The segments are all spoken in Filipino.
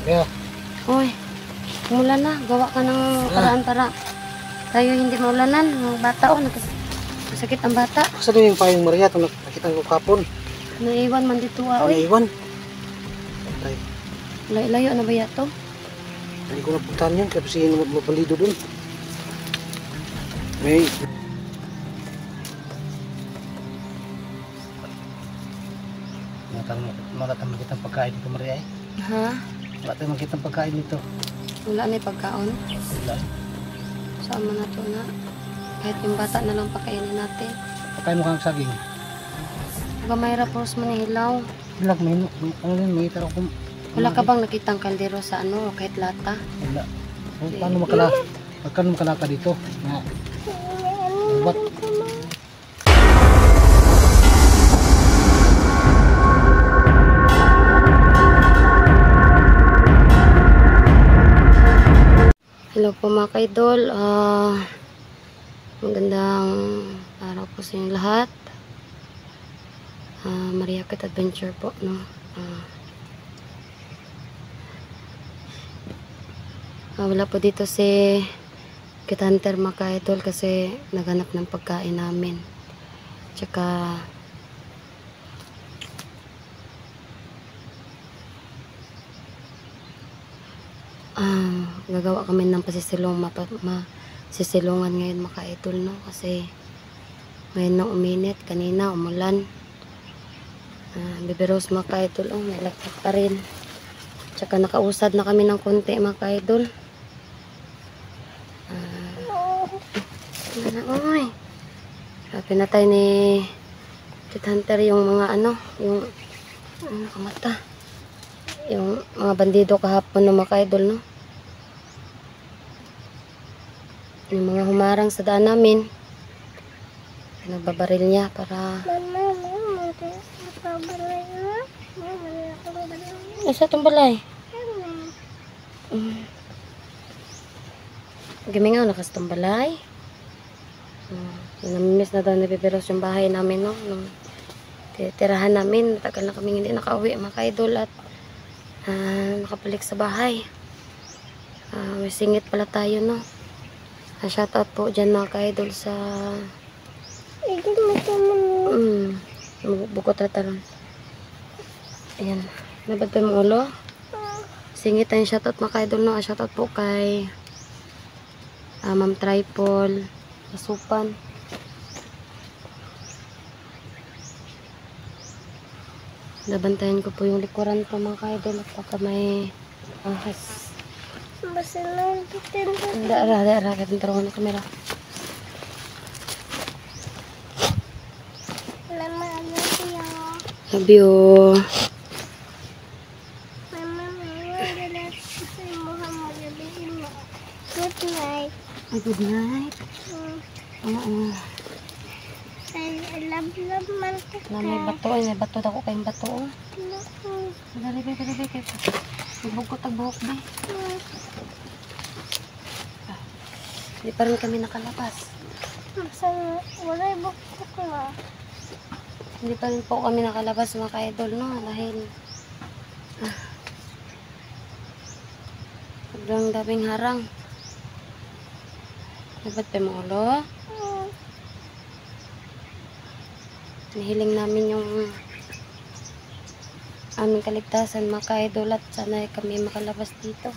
Kaya. Uy, umulan na. Gawa ka ng paraan para tayo hindi maulanan. Mga bata, nasakit ang bata. Saan yung payong Maria? Ito nakita ko kapon. Naiwan man dito, Naiwan. Patay. Layo na ba yato? Hindi ko napuntahan yan. Kaya pasihin mo mapalido dun. May... Wala tayong makitang pagkain dito, Maria eh. Ha? Wala tayong makitang pagkain dito. Wala na yung pagkaon. Wala. Saan man na to na? Kahit yung bata na lang pakainin natin. Pagkain mo kang saging. Gamay rapos man hilaw. Wala, may taro kung... Wala ka bang nakitang kaldero sa ano o kahit lata? Wala. Paano makalaka dito? Nga. Ba't? Hello po mga ka-idol. Magandang araw po sa inyong lahat. Maria Kit Adventure po, no? Wala po dito si Kit Hunter mga ka-idol kasi naghanap ng pagkain namin. Tsaka gagawa kami ng masisilungan ngayon mga ka-idol, no? Kasi ngayon na uminit, kanina umulan. Baby Rose mga ka-idol, may lakad pa rin. Tsaka nakausad na kami ng konti mga ka-idol. Pinatay ni Kit Hunter yung mga yung kamata. Yung mga bandido kahapon ng mga ka-idol, no? Yung mga humarang sa daan namin, nagbabaril niya para... Sa itong balay? Gamingaw na kasi itong balay. Namimiss na daw ni Baby Rose yung bahay namin, no? Nung titirahan namin, matagal na kami hindi nakauwi mga ka-idol at nakabalik sa bahay. May singit pala tayo, no? Shoutout po dyan mga ka-idol sa bukot na taron. Ayan, nabad pa yung ulo. Singit tayong shoutout mga ka-idol, no? Shoutout po kay Ma'am Tripol Asupan. Nabantayan ko po yung likuran ko mga ka-idol at baka may ahas. Basta lang pitin ko. Hindi, katintarungan ng kamera. Mama, I love you. Love you. Mama, good night. Good night? I love man ko. May bato, may bato ako kayong bato. Dali, magbugot ang buhok ba? Hindi pa rin kami nakalabas. Wala yung buhok ko na. Hindi pa rin po kami nakalabas mga ka-idol, no? Dahil sobrang daming harang. Dapat pa mo ulo? Nahiling namin yung aming kaligtasan mga ka-idol at sana kami makalabas dito.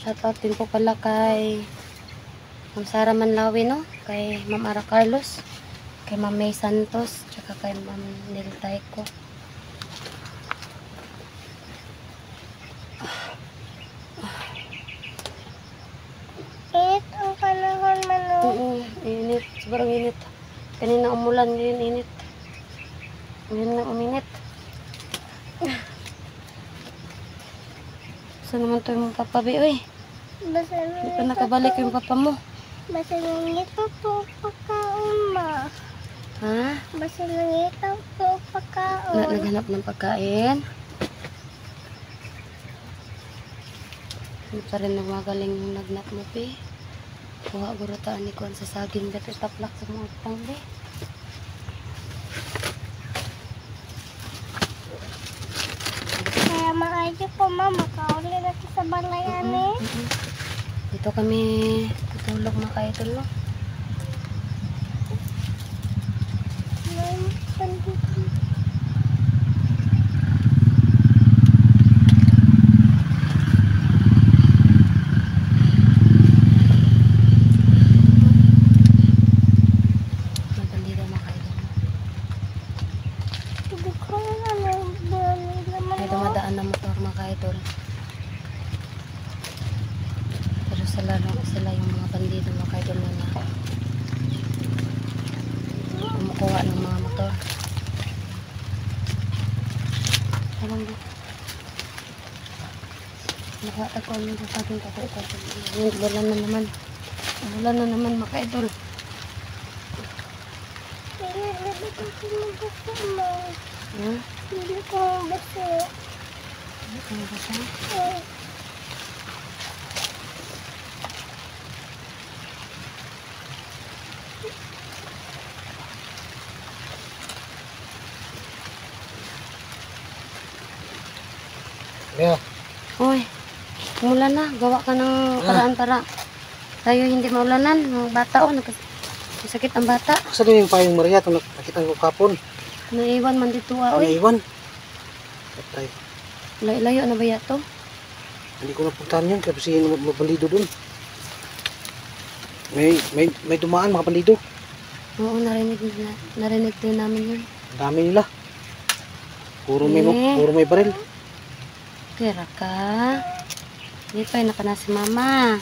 Shoutout din po pala kay Ma'am Sara Manlawi, no? Kay Ma'am Ara Carlos, kay Ma'am May Santos, tsaka kay Ma'am Nel Taiko. Init ang panahon man, no? Oo, init. Sobrang init. Kanina umulan, ngayon init. Ngayon na uminit. Saan naman ito yung papa, Bi? Uy, hindi pa nakabalik yung papa mo. Basta nangitaw po pagkaon, ma. Ha? Basta nangitaw po pagkaon. Naghanap ng pagkain. Hindi pa rin nagmagaling yung nagnap mo, Bi. Kuha gurutaan ni Kuan sa saging. Beto taplak sa mga utang, Bi. Sige po, mama. Kauli na sa balayan eh. Dito kami tutulog mga ka-idol, no? May bandito mga ka-idol, no? Hindi ko alam. May dumadaan na motor mga ka-idol. Pero sila yung mga bandido mga ka-idol na kumukuha ng mga motor. Alam mo. Nakakatawa ko yung sa ating kakaitan. Yan, bulan na naman. Bulan na naman mga ka-idol. Hindi ko sumugusto mo. Hmm? Hindi ko gusto. Ano ba siya? Maria, Uy, umulan na. Gawa ka ng paraan para tayo hindi maulanan. Mga bata, sakit ang bata. asa din yung payong Maria itong nakita ko kapon? Naiwan man dito, Ano uy. iwan? Patay. Layo na ba yato? Hindi ko napuntahan yun kasi mga bandido dun. May dumaan mga bandido. Oo, narinig din namin yun. Ang dami nila. Puro may baril. Pera ka. Hindi pa yun na si mama.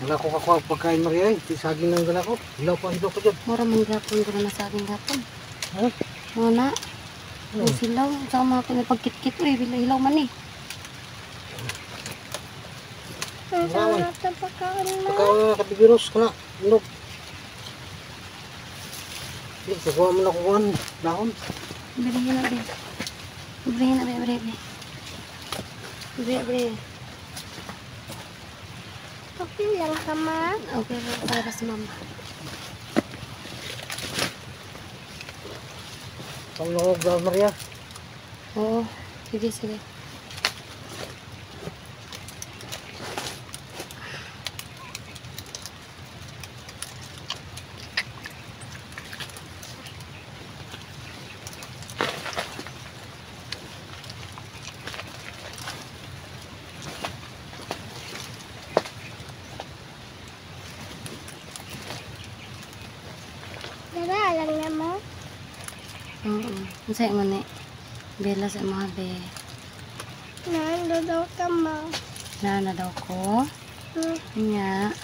Wala ko kakuha pagkain Maria eh. Saging lang dala ko. Hilaw pa dyan. Mura mong gapon ko na sa aking gapon. Ha? Mga na. Ang silaw. Sa mga pinapagkit-kit. Uy, hilaw man eh. Ang sarap na pagkain mo. Pagkain na kabibiros ka na. Ano? Hindi, kakuha mo na kukuhan. Dahon. Berihin na, be. Berihin na, be. Beri. Okay lang ka, ma. Okay, para sa mama. Saan na ko Maria? Oo. Sige. Dara lang naman. Oo. Masaya mo ni. Bela sa mga be. Nando daw ka, ma. Na daw ko. Nya.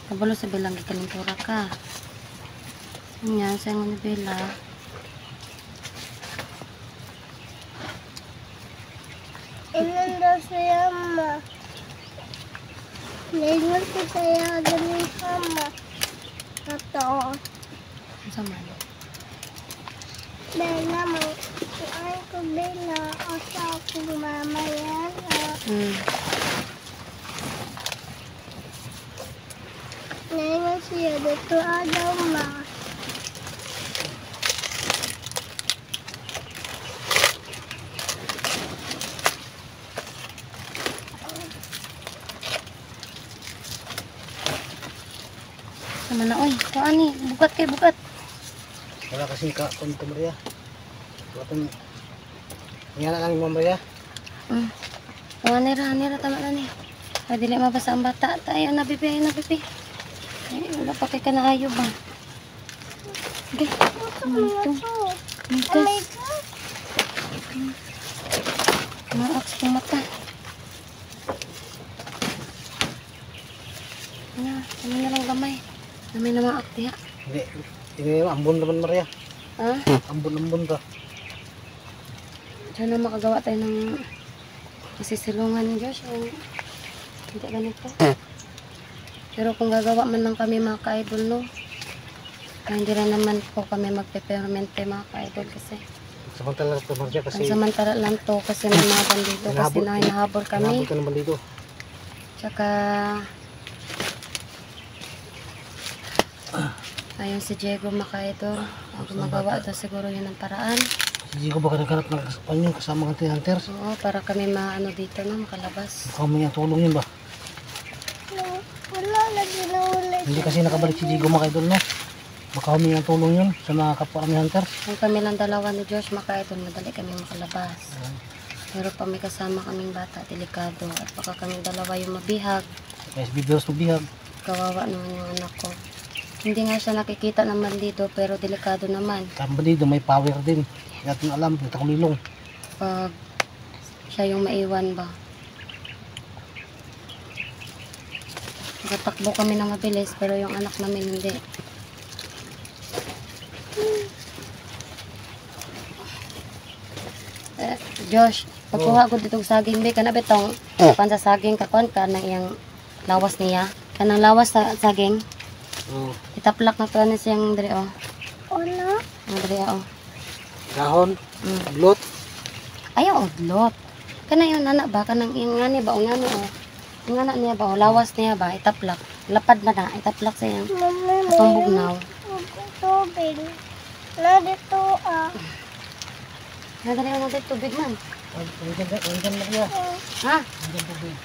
Kabalo sa belang gikalintura ka. Nya, sa mo ni Bela. Ilan daw siya, ma. Nailan ko saya ganun ka, ma. Totoo. Ang sama no? Dahil naman, ay ko Bella, o sa akong mama yan. Nailan siya dito, daw, ma. Sama na, oy. Kuha ni. Bukat. Wala kasing punto Maria. Wala kong... Yan na lang yung Maria. Nira, tama na ni. Ay, dili mabasa ang bata. Tayo na, bibi. Ay, wala pa kay ka na ayo ba? Okay. Ano ito? Migas. Maaks yung mata. Ano na lang gamay. Gamay na mga akti ha. Hindi ambon naman Maria. Ha? Ambon ka. Sana makagawa tayo ng masisilungan ni Josh. Hindi ganito. Pero kung gagawa man lang kami mga ka-idol, no? Hindi rin naman po kami magpe-permente mga ka-idol kasi Samantala ito Maria kasi... samantala lang to kasi may mga bandito kasi hinahabol kami. Hinahabol ka ng bandito. Tsaka ayun si Diego mga ka-idol. Gumagawa daw siguro yun ng paraan. Hindi ko baka naghanap ng kanyang kasama ng hunters. Oo, para kami maano dito no, makalabas. Baka may tulong yun ba? Wala lagi na ulit. Hindi kasi nakabalik si Jigo mga idol, no? Baka humingi ng tulong yun sa mga kapwa kami hunters. Kung kami lang dalawa ni Josh makaidol, madali kami makalabas. Pero pa may kasama kaming bata, delikado. At baka kaming dalawa yung mabihag. Kaya si Bibiros magbihag. Kawawa naman yung anak ko. Hindi nga siya nakikita ng bandido, pero delikado naman. Tama dito, may power din. Hindi natin alam, natakulilong. Pag siya yung maiwan ba. Nakatakbo kami na mabilis, pero yung anak namin hindi. Josh, pagkuha ko ditong saging, be, kana betong pan sa saging kakon ka ng iyang lawas niya. Kanang lawas sa saging, Oh. itaplak na to na siyang diri oh. Ano? Ang diri oh. Dahon, Mm. blot. Ayaw odlot. Kana yun anak ba kanang iyang ngani ba ngani oh. Ang ngana niya ba oh, lawas niya ba itaplak. Lapad man na itaplak sa iyang Mama, atong bugnaw. tubig. Na dito ah. Nadali mo dito tubig man. Ang na kaya. Ha? Ang tubig.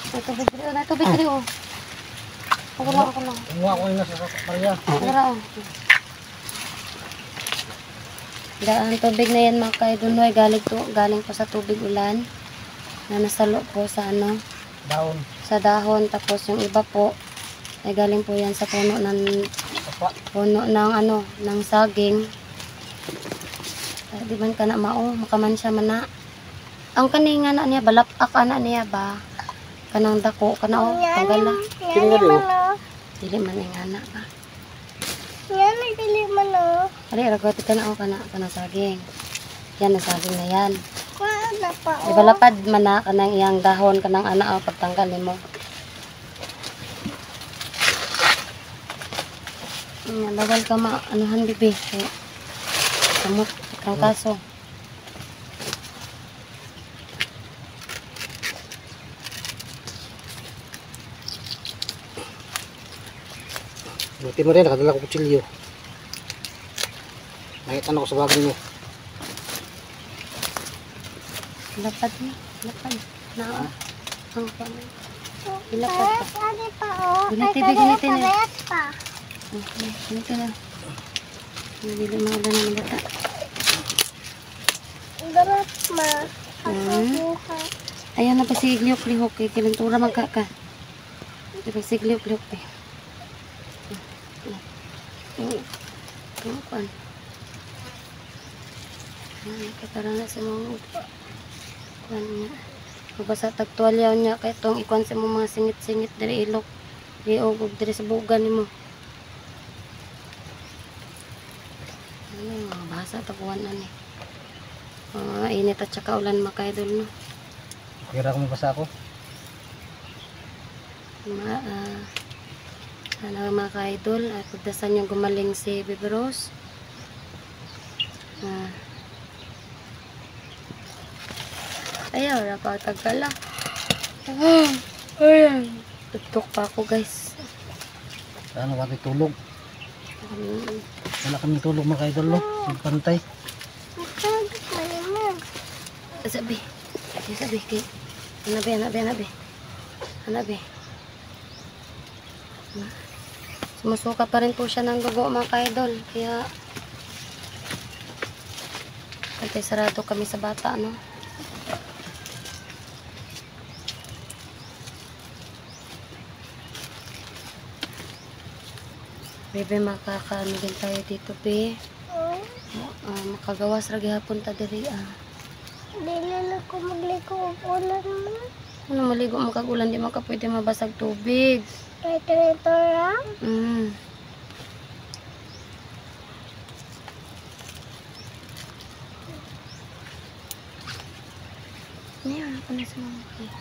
May tubig diri oh, na tubig diri oh. Ako lang. Kumuha ko yung nasa Maria. Tara oh. Ang tubig na yan mga kaidunoy, galing po sa tubig ulan na nasalo po sa ano, Dahon. sa dahon. Tapos yung iba po ay galing po yan sa puno ng ano, ng saging. Di man ka na mao, makaman siya man na. Ang kaninga na niya, balapak na niya ba? Kanang dako, kanao, tanggala. Yan man oh. Dili man yung anak ba? Yan ay dili man oh. Ali, ragot ka na kanang saging. Yan, ang saging na yan. Wala pa Di oh. ba lapad man na kanang iyang dahon, kanang anak o pagtanggal mo. Bawal ka anuhan bibi. Kamot, kang kaso. Buti mo rin, nakadala ko kutsilyo. Nakita na ko sa bagay mo. Lapad na, lapad. Na, ang pamay. Ilapad pa. Ano pa oh. Ginitin eh. Parehas pa. Okay, ganito na. Nabili mga na ng bata. Dapat ma. Ayan na pa si Igliok-lihok. Kilintura magkaka. Di ba si Igliok-lihok eh. Ano kuan? Nakatara na sa mga kuan niya. Mabasa tagtualyaw niya kaya itong ikuan sa mga singit-singit dari ilok. Di og dari sa bugan nimo. Ano yung mga basa tapuan na ni. Mga init at saka ulan makaidol no. Kira ko mabasa ako. Sana mga ka-idol at pagdasan yung gumaling si Baby Rose. Ayaw, napatagkala. Ayan. Tutok pa ako guys. Ano kami tulog? Wala kami tulog mga idol, no? Pantay. Sabi. Kay. Hanabi. Sumusuka pa rin po siya ng dugo mga ka-idol. Kaya pantay sarado kami sa bata, no? Bebe, makakaano din tayo dito, be. Makagawas ragi hapon ta diri, Dili na ko magligo ulan mo. Ano maligo mo kag ulan, di man ka pwede mabasag tubig. Ito lang. Ngayon ako na sa mga kayo.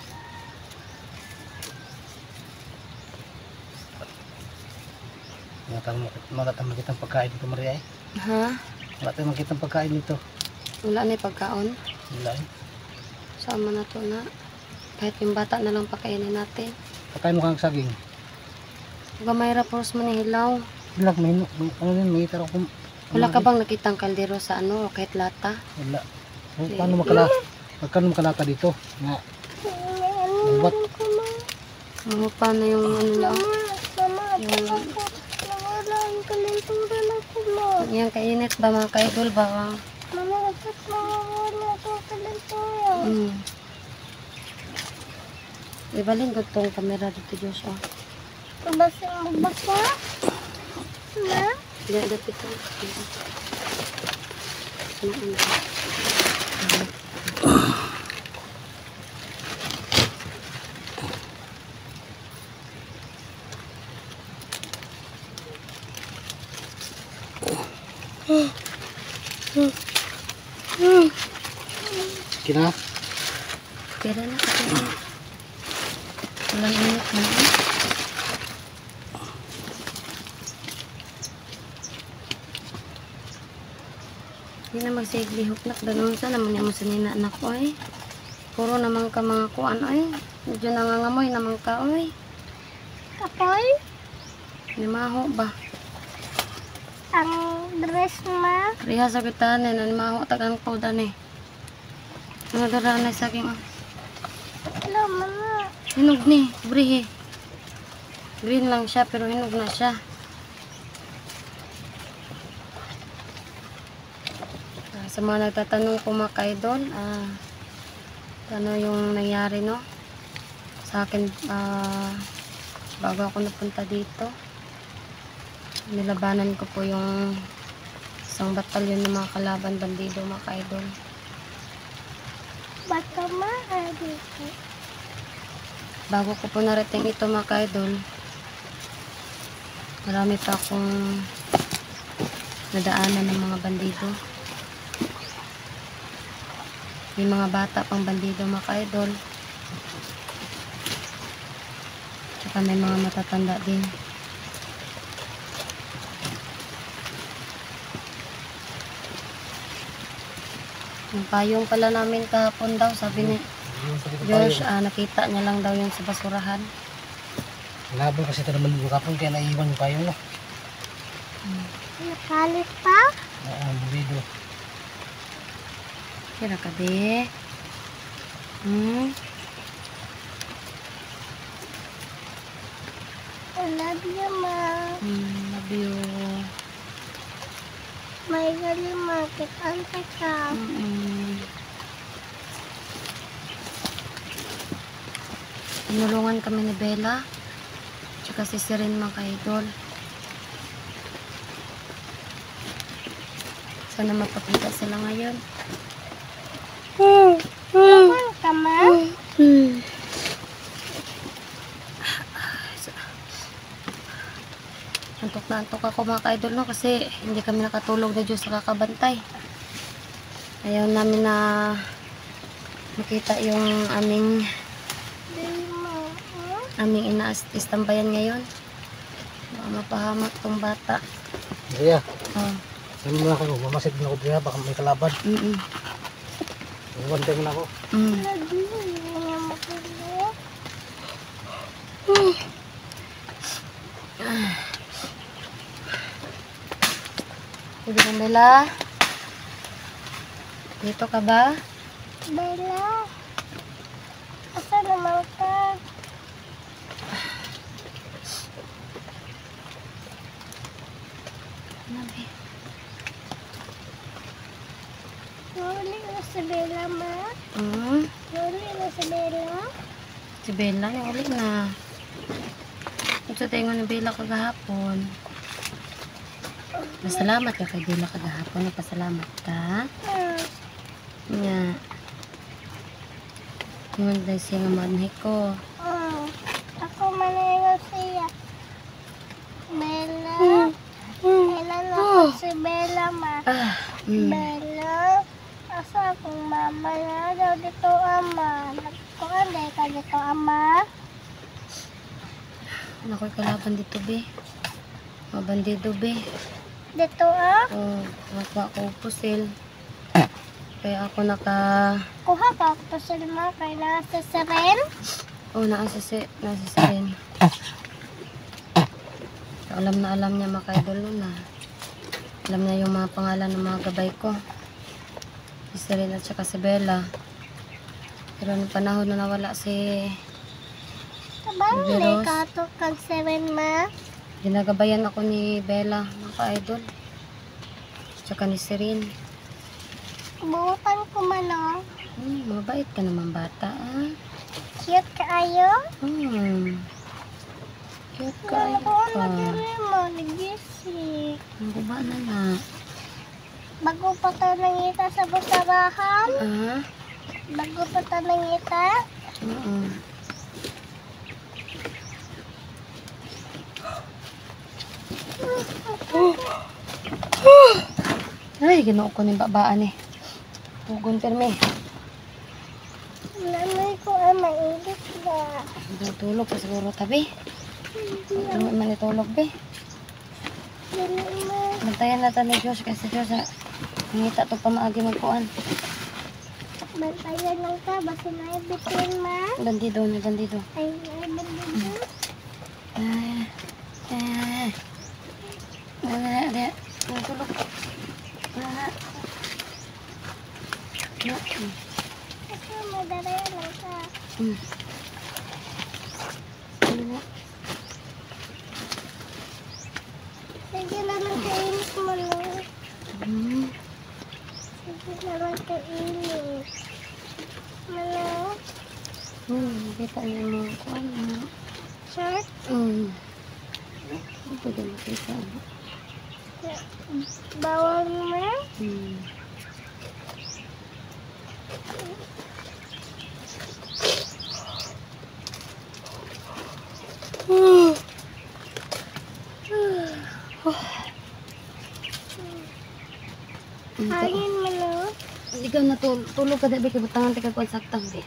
Wala tayong makitang pagkain dito, Maria, eh. Ha? Wala tayong makitang pagkain dito. Wala na yung pagkaon. Wala, eh. Saan man na to na? Kahit yung bata na lang pakainin natin. Pagkain mo kang saging. Gamay ra pros man hilaw. Hilag, may ano din, may taro kung Wala ka bang nakitang kaldero sa ano, o kahit lata? Wala. So, paano makalaka dito? Nga, ubat. Ano pa na yung ano lang? Nawala ang kalenturan ako, ma. Yan, kainit ba mga ka-idol ba? Mama, bakit nawala ang kalenturan? Ibalin ko tong camera dito, Joshua. Magbasa? Ma? Hindi, dapit ko. Kina? Pera na kasi. Walang init na. Hindi na magsiglihok na. Ganun sa naman yung masanina anak ko ay. Puro naman ka mga kuan ay. Medyo nangangamoy naman ka ay. Kapoy? Nimaho ba? Ang dress, ma? Riha sa kitaan eh. Nimaho tagang kaudan eh. Ano daraan na sa aking Hello, mama. hinog ni. Brihe. Green lang siya pero hinog na siya. Sa mga nagtatanong ko mga ka-idol, ano yung nangyari no? Sa akin, bago ako napunta dito, nilabanan ko po yung isang batalyon ng mga kalaban bandido mga ka-idol. Bata, ma? Dito. Bago ko po narating ito mga ka-idol, marami pa akong nadaanan ng mga bandido. May mga bata pang bandido mga ka-idol. Tsaka may mga matatanda din. Yung payong pala namin kahapon daw, sabi ni Josh, nakita niya lang daw yung sa basurahan. Labang kasi ito naman yung kapon kaya naiwan yung payong no. Nakalit pa? Bulido. Kira ka be. I love you, ma. Love you. May galing market. Ante ka. Tinulungan kami ni Bella. Tsaka si Sirin mga ka-idol. Sana mapakita sila ngayon. Saan ka, ma? Antok na antok ako mga ka-idol no, kasi hindi kami nakatulog na Diyos sa kakabantay. Ayaw namin na makita yung aming ina-istambayan ngayon. Baka mapahamak tong bata. Kaya, Oh. sabi mo na ako, mamasid na ako dito, baka may kalaban. Iwan tayo na ako. Love you. Hindi niya makulit. Pwede kang Bella? Dito ka ba? Bella. Asa naman ka? Nabi. Nuli na si Bella, ma? Nuli na si Bella? Si Bella, yung uli na. Ito tayo ni Bella kagahapon. Masalamat ka kay Bella kagahapon. Nagpasalamat ka. Nga. Yung tayo siya nga manhi ko. Ako manayang siya. Bella. Kailan ako si Bella, ma? Bella. Asa akong mama na daw dito, ama. Nagkuanday ka dito, ama. Ako'y kalaban dito, be. Mga bandido, be. Dito, ah? O, nakuha ko pusil. Kaya ako naka... Kuha ka ako sa lima kay nasa siren. Oh, nasa rin. Alam na alam niya mga ka-idol nun ah. Alam na yung mga pangalan ng mga gabay ko. Si Serena at saka si Bella. Pero nung panahon na nawala si Tabang Baby may Rose. kato kag 7 ma. ginagabayan ako ni Bella, mga ka-idol. Tsaka ni Serene. Buutan ko man oh. Mabait ka naman bata, ah. Cute kaayo. Cute ka, Ano ayun ko ka. na mo, nagisi. Ang guba na na. Bago pa tayo nangita sa busarahan. Ah? Bago pa tayo nangita. Oo. Ay, ginoo ko ng babaan eh. Pugon perme. Nanay ko ay mainit na. Tulog pa siguro tabi. Hindi man itulog be. Dili ma. Bantayan natin ni Diyos kasi Diyos nangita to pamaagi magkuan. Bantayan lang ka. Basta na ibitin ma. Bandido na bandido. Ay, bandido. Tulog. Kasi madarayan lang ka. Sige na lang kainit mo no. Sige na lang kainit. Malo. Kita niyo mga kuan. Shirt. Pwede makita. Bawal mo. Hangin mo no. Ikaw na tulog ka dabi kay butangan tika kuan saktang be.